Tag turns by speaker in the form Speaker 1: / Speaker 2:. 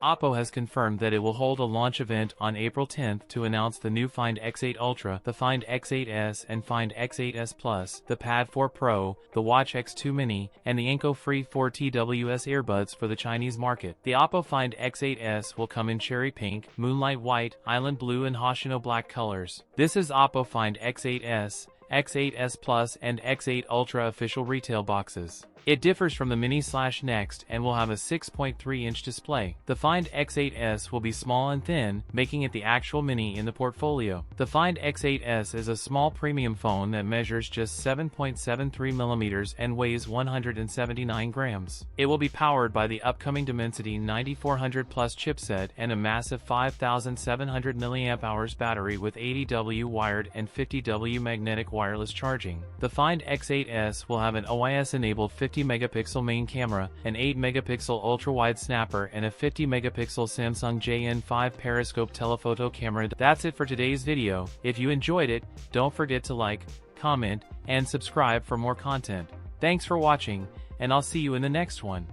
Speaker 1: OPPO has confirmed that it will hold a launch event on April 10th to announce the new Find X8 Ultra, the Find X8s and Find X8s Plus, the Pad 4 Pro, the Watch X2 Mini, and the Anko-free 4TWS earbuds for the Chinese market. The OPPO Find X8s will come in cherry pink, moonlight white, island blue and Hossain black colors. This is OPPO Find X8s, X8s Plus and X8 Ultra official retail boxes. It differs from the Mini/Next and will have a 6.3-inch display. The Find X8s will be small and thin, making it the actual Mini in the portfolio. The Find X8s is a small premium phone that measures just 7.73 mm and weighs 179 grams. It will be powered by the upcoming Dimensity 9400 Plus chipset and a massive 5700 mAh battery with 80W wired and 50W magnetic wireless charging. The Find X8s will have an OIS-enabled 50-megapixel main camera, an 8-megapixel ultra-wide snapper and a 50-megapixel Samsung JN5 periscope telephoto camera. That's it for today's video. If you enjoyed it, don't forget to like, comment, and subscribe for more content. Thanks for watching, and I'll see you in the next one.